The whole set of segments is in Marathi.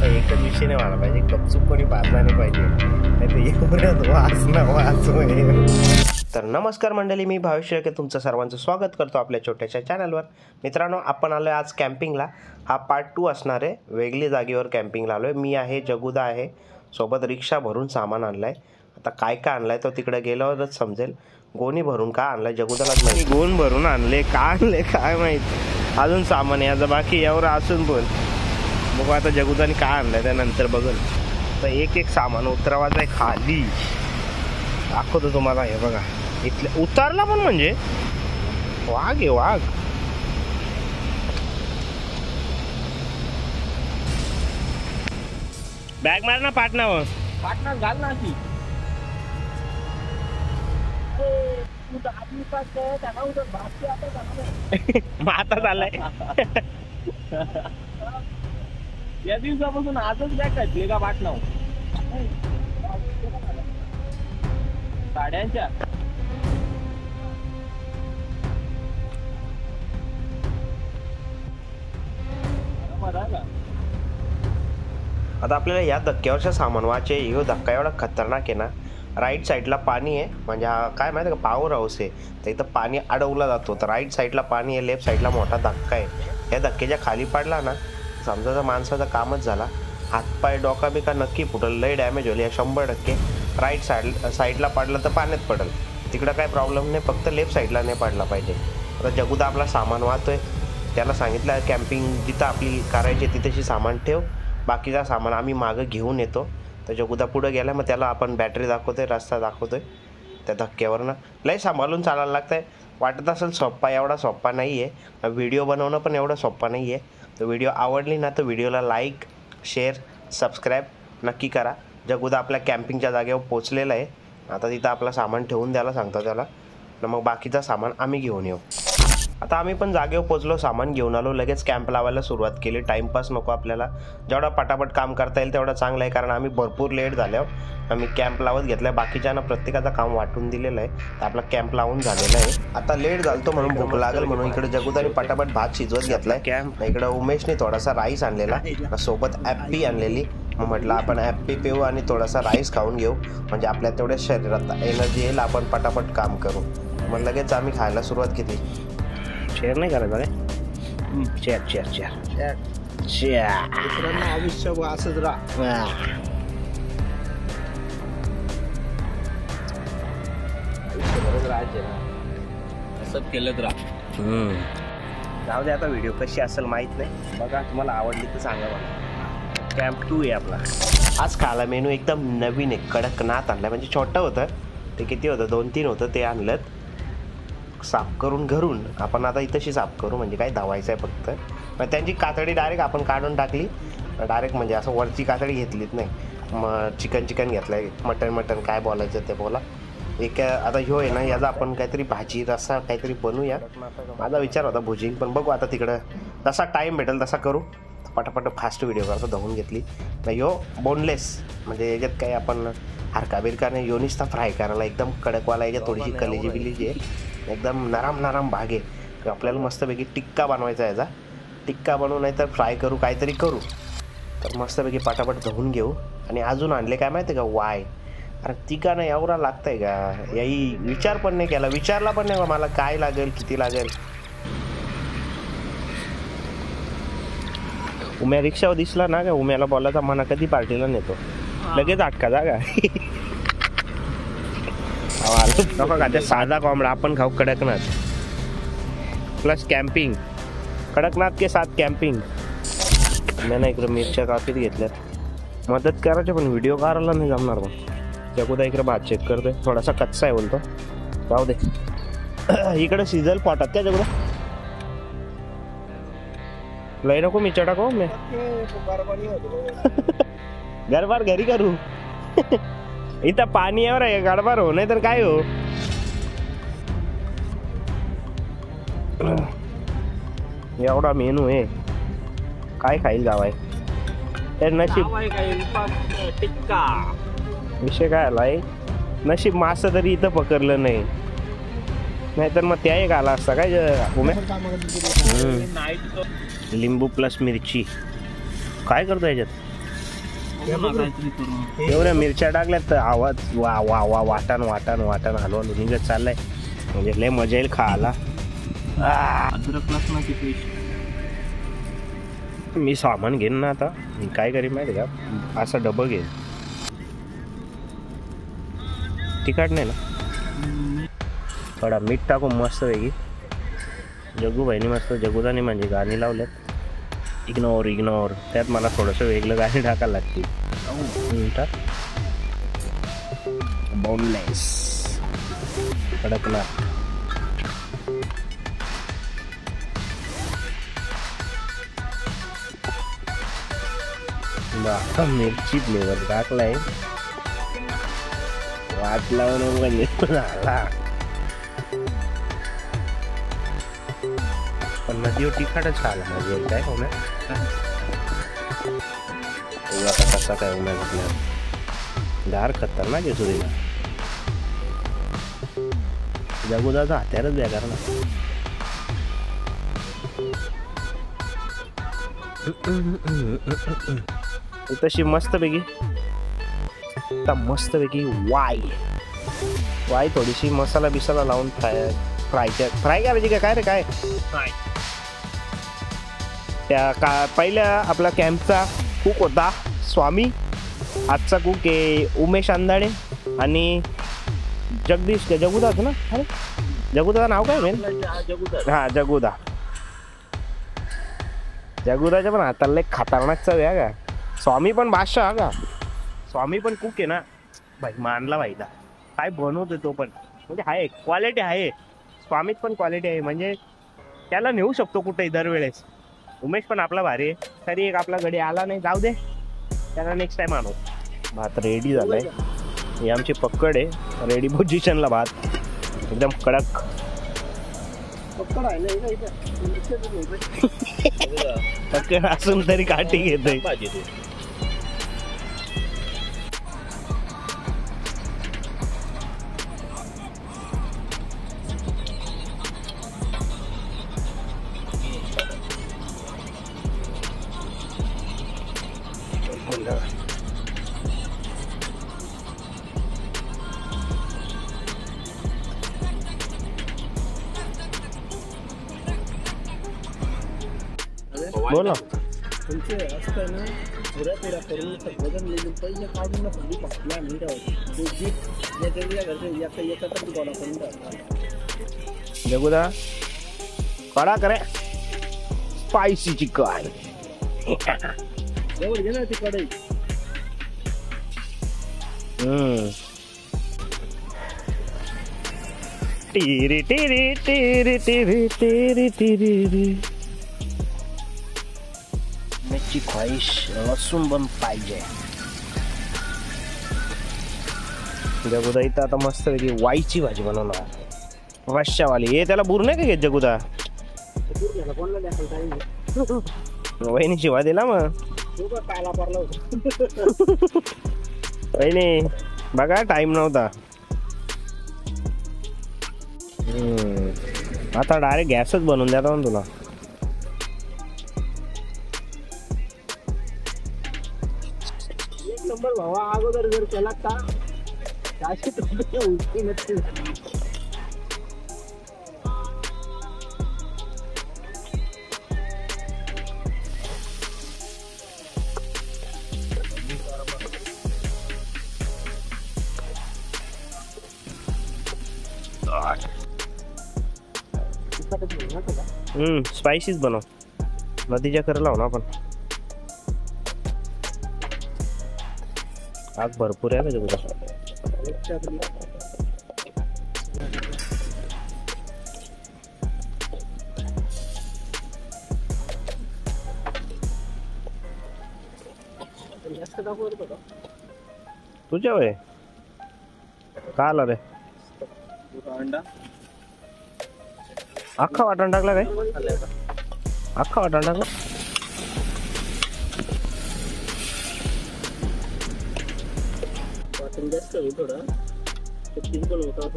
एकच विषय नाही व्हायला पाहिजे, गपचूप कोणी बांधला नाही पाहिजे, नाही तर वाच ना वाच. तर नमस्कार मंडळी, मी भावेश शेळके तुमचं सर्वांचं स्वागत करतो आपल्या छोट्याशा चॅनलवर. मित्रांनो, आपण आलो आहे आज कॅम्पिंगला. हा पार्ट 2 असणार आहे. वेगळी जागेवर कॅम्पिंगला आलो आहे. मी आहे, जगुदा आहे, सोबत रिक्षा भरून सामान आणलं आहे. आता काय काय आणलं आहे तो तिकडे गेल्यावरच समजेल. गोणी भरून का आणलं आहे जगुदालाच माहिती. गोण भरून आणले, का आणले काय माहीत. अजून सामान याचं बाकी एवढं असून पण बघू आता जगुदाने काय आणलंय त्यानंतर बघल. तर एक एक सामान उतरवायचं आहे खाली. दाखवतो तुम्हाला. हे बघा इथले उतरला पण म्हणजे वाघ आहे वाघ. बॅग मार ना पाटणावर. पाटणार घाल ना ती. आता झालाय. या दिवसापासून आजच बॅग काढली का पाटणाव साड्यांच्या. आता आपल्याला या धक्क्यावरच्या सामान वाचे. ह्यो धक्का एवढा खतरनाक आहे ना. राईट साईडला पाणी आहे, म्हणजे हा काय माहिती का पॉवर हाऊस आहे, तर इथं पाणी अडवला जातो. तर राईट साईडला पाणी आहे, लेफ्ट साईडला मोठा धक्का आहे. या धक्क्याच्या खाली पडला ना समजा तर माणसाचा कामच झाला. हातपाय डोका बिका नक्की फुटल, लय डॅमेज होईल या 100%. राईट साईडला पडलं तर पाण्यात पडल, तिकडं काय प्रॉब्लेम नाही, फक्त लेफ्ट साईडला नाही पडला पाहिजे. आता जगुदा आपला सामान वाहतोय. त्याला सांगितलं कॅम्पिंग जिथं आपली करायची तिथेशी सामान ठेव, बाकीचा सामान आम्ही मागं घेऊन येतो. तर जगुदा पुढं गेला, मग त्याला आपण बॅटरी दाखवतोय, रस्ता दाखवतोय. त्या धक्क्यावरनं लय सांभाळून चालायला लागतं आहे. वाटत असेल सोप्पा, एवढा सोप्पा नाही आहे. व्हिडिओ बनवणं पण एवढं सोप्पा नाही आहे. तर व्हिडिओ आवडली ना तर व्हिडिओला लाईक, शेअर, सबस्क्राईब नक्की करा. जगुदा आपल्या कॅम्पिंगच्या जागेवर पोचलेला आहे. आता तिथं आपलं सामान ठेवून द्यायला सांगतो त्याला, मग बाकीचं सामान आम्ही घेऊन येऊ. आता आम्ही पण जागेवर पोचलो, सामान घेऊन आलो, लगेच कॅम्प लावायला सुरुवात केली. टाईमपास नको आपल्याला, जेवढा पटापट काम करता येईल तेवढं चांगलं आहे. कारण आम्ही भरपूर लेट झाल्यावर आम्ही कॅम्प लावत घेतला आहे. बाकीच्यांना प्रत्येकाचं काम वाटून दिलेलं आहे. तर आपला कॅम्प लावून झालेला आहे. आता लेट झालतो म्हणून भूक लागेल म्हणून इकडे जगुदाने पटापट भात शिजवत घेतलाय. कॅम्प इकडे उमेशने थोडासा राईस आणलेला, सोबत ॲप्पी आणलेली. मग म्हटलं आपण ॲप्पी पिऊ आणि थोडासा राईस खाऊन घेऊ, म्हणजे आपल्या तेवढ्या शरीरात एनर्जी येईल, आपण पटापट काम करू. मग लगेच आम्ही खायला सुरुवात केली. शेअर नाही करायचं रे. शेअर शेअर शेअर शेअर आयुष्य असंच राह. असंच केलं राह. जाऊ दे आता. व्हिडिओ कशी असेल माहीत नाही, बघा तुम्हाला आवडली तर सांगा मला. कॅम्प 2 आहे आपला. आज खायला मेनू एकदम नवीन आहे, कडकनाथ आणला. म्हणजे छोटं होतं ते, किती होतं 2-3 होतं ते आणलं. साफ करून घरून आपण आता इथंशी साफ करू, म्हणजे काय धावायचं आहे फक्त. मग त्यांची कातडी डायरेक्ट आपण काढून टाकली डायरेक्ट, म्हणजे असं वरची कातडी घेतलीच नाही. मग चिकन घेतलं आहे, मटन काय बोलायचं ते बोला. एक आता ह्यो आहे ना, याचा आपण काहीतरी भाजी रस्सा काहीतरी बनवूया. माझा विचार होता भुजिंग, पण बघू आता तिकडं जसा टाईम भेटेल तसा करू. पटापट फास्ट व्हिडिओ करतो. धुवून घेतली. ह्यो बोनलेस, म्हणजे याच्यात काही आपण हरका बिरका नाही, योनिस्ता फ्राय करायला एकदम कडकवाला. याच्यात थोडीशी कलेजी बिलेजी आहे, एकदम नरम भाग आहे. आपल्याला मस्तपैकी टिक्का बनवायचा आहे. याचा टिक्का बनवू नाही तर फ्राय करू, काहीतरी करू. तर मस्तपैकी पटापट धुवून घेऊ. आणि अजून आणले काय माहिती आहे का वाय. अरे ती का नाही एवढा लागतंय का, याही विचार पण नाही केला, विचारला पण नाही मला काय लागेल किती लागेल. उम्या रिक्षावर दिसला ना का, उम्याला बोलायचा मना कधी पार्टीला नेतो, लगेच अटका जागा. नको का त्या साधा कोंबडा, आपण खाऊ कडकनाथ प्लस कॅम्पिंग. कडकनाथ के साथ कॅम्पिंग. मी ना इकडं मिरच्या काफीत घेतल्यात, मदत करायची पण व्हिडिओ करायला नाही जमणार. मग जगुदा इकडे भात चेक करतोय, थोडासा कच्चा आहे बोलतो, जाऊ दे. इकडे शिजल पोटात त्या जगुदा. लय नको मिरच्या टाको. मी गरबार घरी करू. इथं पाणी यावर आहे, गडबार हो नाही तर काय हो. एवढा मेनू आहे, काय खाईल जावाय. तर नशीब टिक्का विषय काय आलाय, नशीब मासं तरी इथं पकडलं नाही, नाहीतर मग त्या एक आला असता काय लिंबू प्लस मिरची. काय करतो याच्यात, एवढ्या मिरच्या टाकल्यात तर आवाज वा वा वा वाटण वाटण वाटण हलवून निघत चाललाय. म्हणजे लय मजा येईल खायला. अद्रक लसणाची पेस्ट. मी सामान घेईन ना आता. मी काय करीन माहिती का, असा डबं घेईन. तिखट नाही ना, थोडा मीठ टाकून मस्त पैकी. जग्गूबाईनी मस्त जग्गूदानी म्हणजे गाणी लावल्यात, इग्नोर इग्नोर. त्यात मला थोडंसं वेगळं गाणी टाकायला लागते. बोनलेस कडकनाथ. मिरची फ्लेवर टाकलाय, वाट लावून म्हणजे झाला. पण नदीवर तिखटच खायला म्हणजे काय होणार. कसा काय होणार आपल्या गार खतरनाक आहे सुरीला. जगुदाचा हत्यारच द्या कारण तशी मस्तपैकी वाय थोडीशी मसाला बिसाला लावून फ्राय करायची काय रे काय. त्या का पहिल्या आपला कॅम्पचा कुक होता स्वामी, आजचा कुक आहे उमेश अंधाडे आणि जगदीश जगुदा ना. अरे जगुदाचं नाव काय मेन. हा जगुदा. जगुदाच्या पण हाताला एक खतरनाक चव आहे का. स्वामी पण बादशाह का, स्वामी पण कुक आहे ना भाई, मानला भाईला. काय बनवतो तो पण, म्हणजे आहे क्वालिटी आहे. स्वामीत पण क्वालिटी आहे, म्हणजे त्याला नेऊ शकतो कुठेही दरवेळेस. उमेश पण आपला भारी आहे. तरी एक आपला गडी आला नाही, जाऊ दे, त्याला नेक्स्ट टाइम आणू. भात रेडी झालाय. ही आमची पक्कड आहे, रेडी पोझिशनला भात एकदम कडक. पक्कड असून तरी काठी घेतोय. बोला तुमचे असतं ना पुऱ्या पेरा करून वजन लिहिलं पहिले काढून ना सगळी पकडल्या आणि तो जीप याच्या घरचे याचा गोळा करून टाकला. जगुदा कडा करे स्पायसी चिकन. एवढं घे ना ती कढई. टिरी टिरी टिरी टिरी टिरी टिरी. मेची ख्वाहिश लसूण पण पाहिजे. जगुदा इथं आता मस्त वेगळी वाईची भाजी बनवणार, रश्शावाली. हे त्याला बुर नाही का घेत जगुदा. वहिनी शिवा दिला मग. वहिनी बघा टाइम नव्हता. आता डायरेक्ट गॅसच बनवून द्या ना तुला. एक नंबर भावा. अगोदर जर केला का उलटी नक्की. स्पायसीच बनव. नदीच्या कर लाव ना आपण. आग भरपूर आहे का जगुदा. तुझ्या वय का आला रे अंडा अख्खा वाटण टाकला काय? अख्खा वाटण टाकला. वाटण जास्त होईल थोडा, सिंपल होता.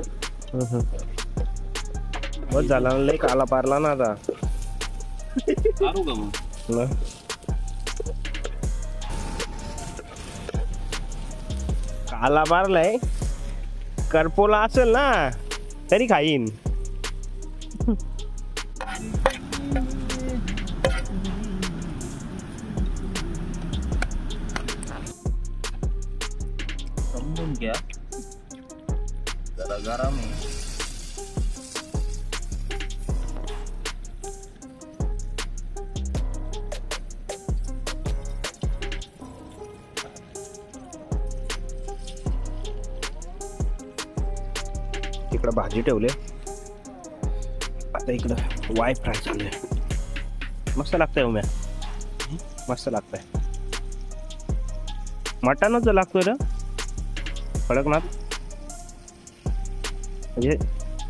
बस झाला लय काला पारला ना आता. काढू का मग? काला पारलाय, करपोला असेल ना तरी खाईन. समजून घ्या, जरा गरम आहे. इकडं भाजी ठेवली, आता इकडं वाय फ्राय चालू आहे. मस्त लागतंय उम्या, मस्त लागतंय. मटनच लागतोय रे कडकनाथ, म्हणजे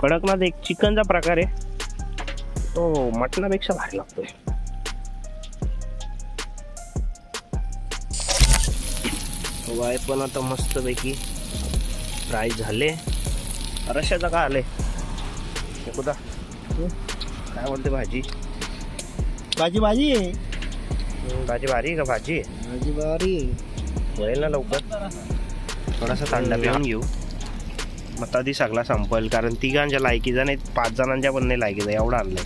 कडकनाथ एक चिकनचा प्रकार आहे, तो मटणापेक्षा भारी लागतोय. वाय पण आता मस्तपैकी फ्राय झाले. रश्याचा का आले कुठं काय बोलते? भाजी भाजी भाजी आहे. भाजी भारी का? भाजी भाजी भारी होईल ना लवकर. थोडासा थंडा पिऊन घेऊ, मग तधी सगळा संपल. कारण तिघांच्या लायकीचा नाही, 5 जणांच्या पण नाही लायकीचा. एवढा आणलाय.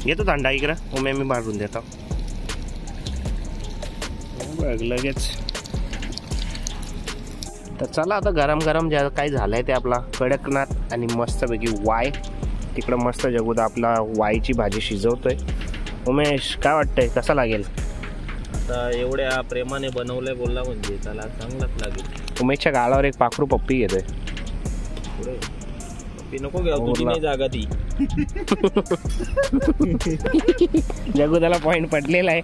घेतो थंडा इकडं, उम्या मी मारून देतो. बघ लगेच. तर चला आता गरम गरम जे काय झालंय ते आपला कडकनाथ आणि मस्तपैकी वाय. तिकडं मस्त जगूदा आपला वायची भाजी शिजवतोय. उमेश काय वाटतंय, कसा लागेल? आता एवढ्या प्रेमाने बनवलंय बोलला म्हणजे त्याला चांगलाच लागेल. उमेशच्या गालावर एक पाखरू पप्पी घेतोय. पुढे पप्पी नको घ्या, तुझी नाही जागा ती. जगूदाला पॉइंट पडलेला आहे.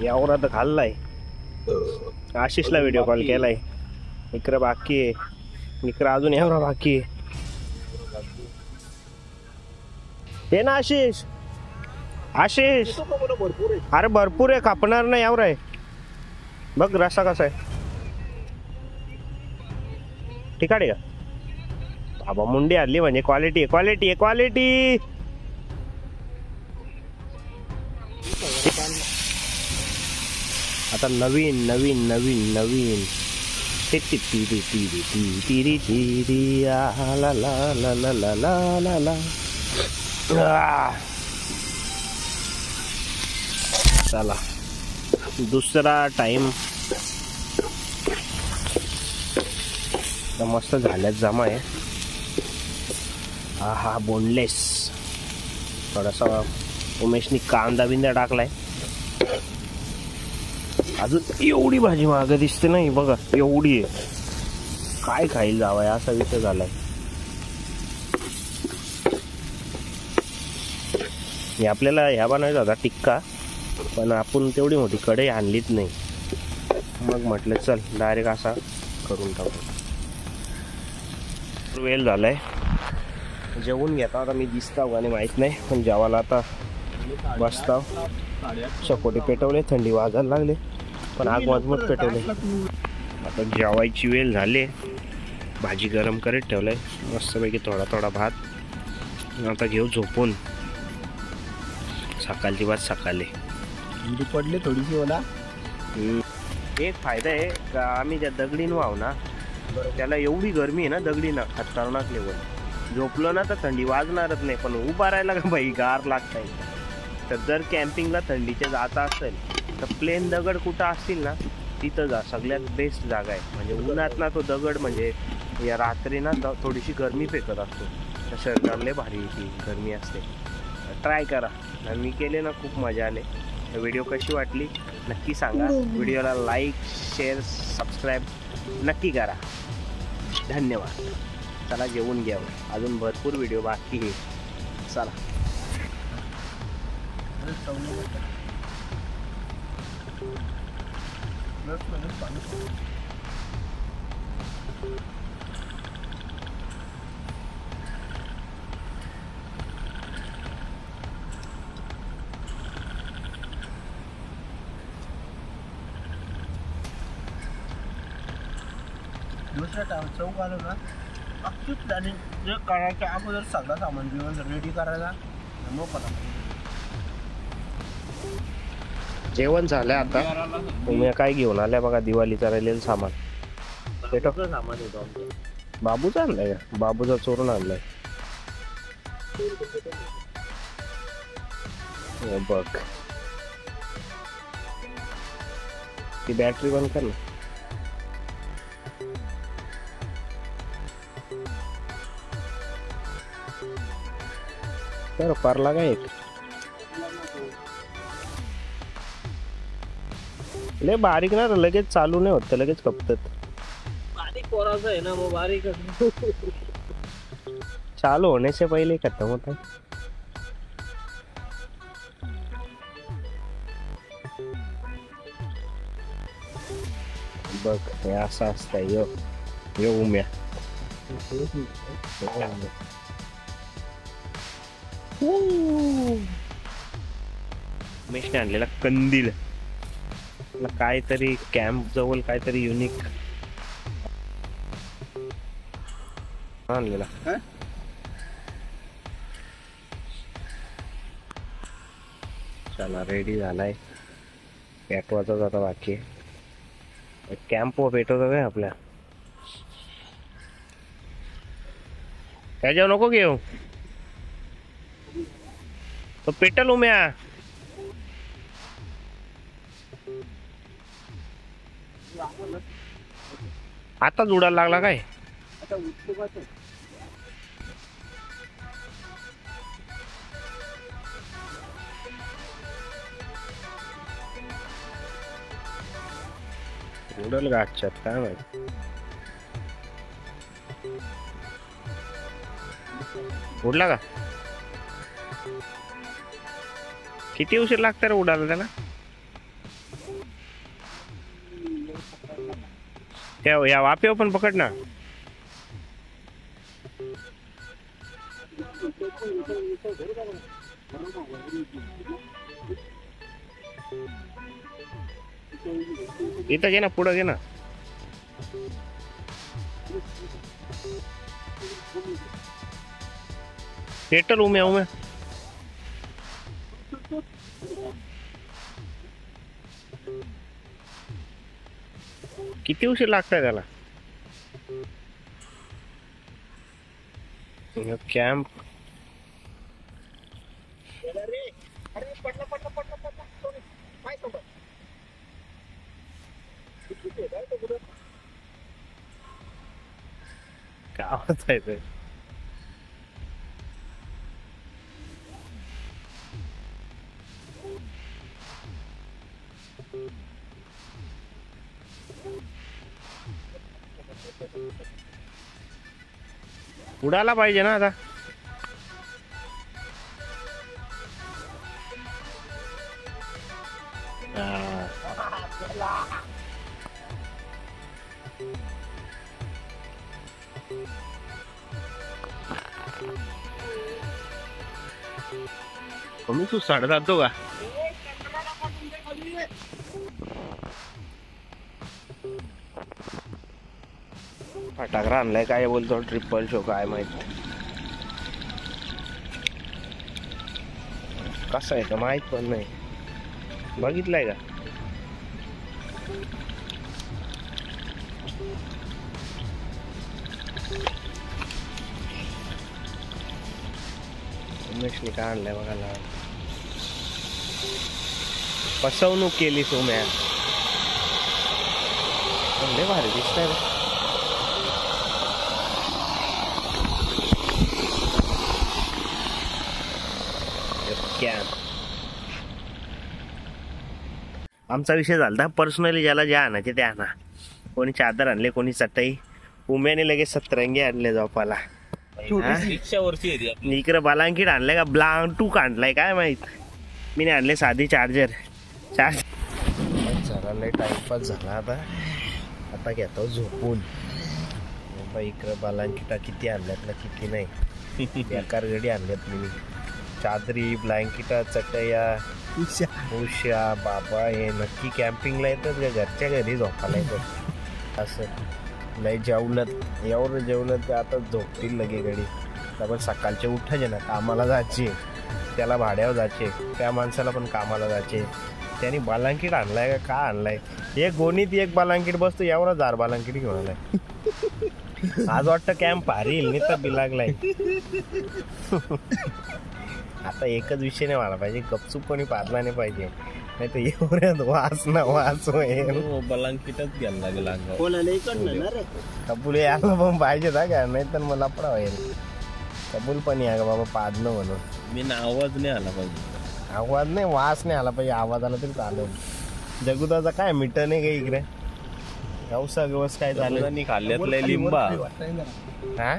यावर तर खाल्लाय. आशिषला व्हिडिओ कॉल केलाय. इकडं बाकी आहे, इकडं अजून एवढा बाकी आहे. हे ना आशिष, आशिष अरे भरपूर आहे, कापणार नाही. एवढा आहे बघ. रस्सा कसा आहे? ठीक आहे का? बाबा मुंडी आणली म्हणजे क्वालिटी आहे, क्वालिटी आहे, क्वालिटी. आता नवीन नवीन नवीन नवीन ला ला ला ला ला ला ला ला. चला दुसरा टाइम मस्त झाल्यात जमा आहे. हा हा बोनलेस. थोडासा उमेशनी कांदा बिंदा टाकलाय. अजून एवढी भाजी माग दिसते नाही बघा, एवढी आहे. काय खाईल जावाय असा विषय झालाय. आपल्याला ह्या बनवायचा होता टिक्का, पण आपण तेवढी मोठी कढई आणलीच नाही. मग म्हटलं चल डायरेक्ट असा करून टाकू. वेळ झालाय, जेवून घेता आता. मी दिसता आणि माहित नाही, पण जेवायला आता बसता. चकोटे पेटवले, थंडी वाजायला लागले, पण आग मजबूत पेटवले. आता जेवायची वेळ झाली. भाजी गरम करत ठेवलंय मस्तपैकी, थोडा थोडा भात. आता घेऊ झोपून. सकाळची भात सकाळी पडले थोडीशी मला. एक फायदा आहे का आम्ही ज्या दगडीन वाहू ना, त्याला एवढी गरमी आहे ना दगडीनं, खतरनाक लेवल. झोपलो ना तर थंडी वाजणारच नाही, पण उभा राहायला का बाई गार लागत आहे. तर जर कॅम्पिंगला थंडीच्या जाता असेल तर प्लेन दगड कुठं असतील ना तिथं जा, सगळ्यात बेस्ट जागा आहे. म्हणजे उन्हात ना तो दगड म्हणजे या रात्री ना थोडीशी गरमी फेकत असतो, तर शरीराला भारी ती गरमी असते. ट्राय करा. मी केले ना, खूप मजा आले. व्हिडिओ कशी वाटली नक्की सांगा. व्हिडिओला लाईक शेअर सबस्क्राईब नक्की करा. धन्यवाद. चला जेवून घ्यावं, अजून भरपूर व्हिडिओ बाकी आहे. चला. दुसऱ्या चौक आलो ना, अख्खी प्लॅनिंग जे करायच्या अगोदर सगळं सामान घेऊन रेडी करायला मोकळा. जेवण झालं आता. तुम्ही काय घेऊन आल्या बघा, दिवाळीचं राहिलेलं सामान. सामान येतो आमचं. बाबूचा आणलाय का? बाबूचा चोरून आणलाय. हे बघ, ती बॅटरी बंद कर ना. तर परला काय लय बारीक ना, लगेच चालू नाही होत, लगेच कपतात. बारीक पोराचं आहे ना, मग बारीक चालू होने से पहिले खत्म होता है. बघ हे असं असतं. यो यो उम्या उमेशने आणलेला कंदील. काहीतरी कॅम्प जवळ काहीतरी युनिक आणलेला. चला रेडी झालाय. पेटवाचा जाता बाकी. कॅम्प व पेटवतो काय आपल्या. त्याच्यावर नको घेऊ, तो पेटल उम्या. आताच उडायला लागला काय. उडल गाठच्यात काय माहिती. उडला का? किती उशीर लागतं रे उडायला त्याला. या वाफेवर पण पकड ना. इथं घे ना, पुढं घे ना. पेटल उम्या उम्या. किती उशीर लागताय त्याला. कॅम्प काय होत आहे ते. उडायला पाहिजे ना आता. मी तू साडे जातो का. फटाकडा आणलाय काय बोलतो. ट्रिपल शो काय माहित कसं आहे का माहित पण नाही. बघितलंय का. उमेशने काय आणलंय बघायला. फसवणूक केली सोम्या. लय भारी दिसतंय रे. आमचा विषय झाला पर्सनली, ज्याला जे आणायचे ते आणा. कोणी चादर आणले, कोणी चटई. उम्याने लगेच सतरंगी आणले झोपाला. रिक्षावरची येते आपली. इकडे बालांकीट आणलाय का ब्लांटूक आणलाय काय माहित. मी नाही आणले, साधी चार्जर. झाला लय टाइमपास झाला. आता घेतो झोपून. इकडं बालांकिटा किती आणल्यात ना किती नाही. बेकार गडी आणल्यात मी. चादरी, ब्लँकिटा, चटया, उशा. बाबा हे नक्की कॅम्पिंगला येतात का घरच्या घरी झोपायला येतात? असं लय जेवलत, एवढं जेवलं तर आता झोपतील लगे गडी. पण सकाळचे उठायचे ना, कामाला जायचे, त्याला भाड्यावर जायचे, त्या माणसाला पण कामाला जायचे. त्यांनी बालांकीट आणलाय का आणलाय? एक गोणीत एक बालांकीट बसतो, एवढा 10 बालांकीट घेऊन आलाय. आज वाटतं कॅम्प भारी येईल, मी तर बिलागलाय. आता एकच विषय नाही व्हायला पाहिजे, गपचूप कोणी पाडला नाही पाहिजे, नाही तर एवढ्यात वास ना वास होईल. बलांकिटच घ्यायला लागेल. कबूल यायला पण पाहिजे ना का, नाही तर मला पडा होईल. कबूल पण या बाबा पाडणं म्हणून. मी आवाज नाही आला पाहिजे. आवाज नाही, वास नाही आला पाहिजे. आवाज आला तरी चालेल. जगुदाचा काय मिठं नाही का इकडे? गावसा गवस काय झालं? खाल्ल्यातलं लिंबा हा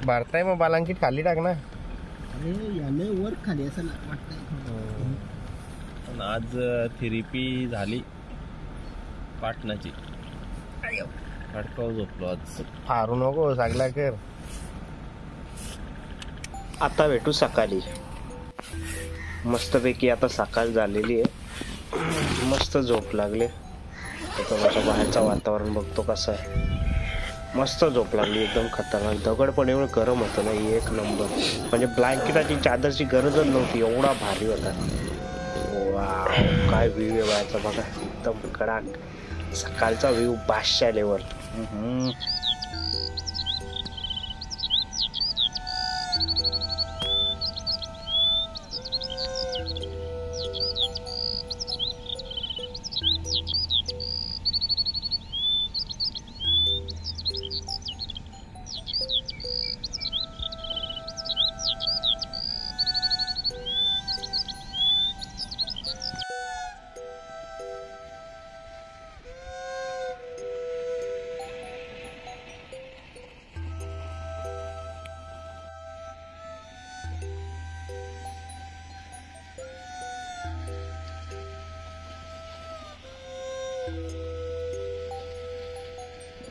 भारताय मग बालांकीट खाली टाक ना. वर खाली असं वाटतंय. आज थेरपी झाली पाटणाची. खडकाव झोपलो आज. फारू नको, सगळा कर. आता भेटू सकाळी. मस्तपैकी आता सकाळ झालेली आहे. मस्त झोप लागले. थोडंसं बाहेरचं वातावरण बघतो कसं आहे. मस्त झोप लागली, एकदम खतरनाक. दगड पण एवढं गरम होतं ना, एक नंबर. म्हणजे ब्लँकेटाची चादरची गरजच नव्हती, एवढा भारी होता. वाव, काय व्ह्यू आहे बाहेरचा बघा, एकदम कडाक. सकाळचा व्ह्यू बादशाह लेवल.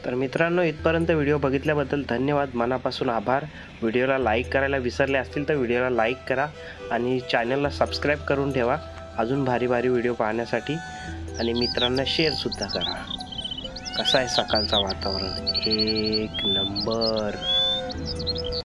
तर मित्रांनो, इथपर्यंत व्हिडिओ बघितल्याबद्दल धन्यवाद, मनापासून आभार. व्हिडिओला लाईक करायला विसरले असतील तर व्हिडिओला लाईक करा आणि चॅनलला सबस्क्राईब करून ठेवा अजून भारी भारी व्हिडिओ पाहण्यासाठी. आणि मित्रांना शेअरसुद्धा करा. कसं आहे सकाळचं वातावरण? एक नंबर.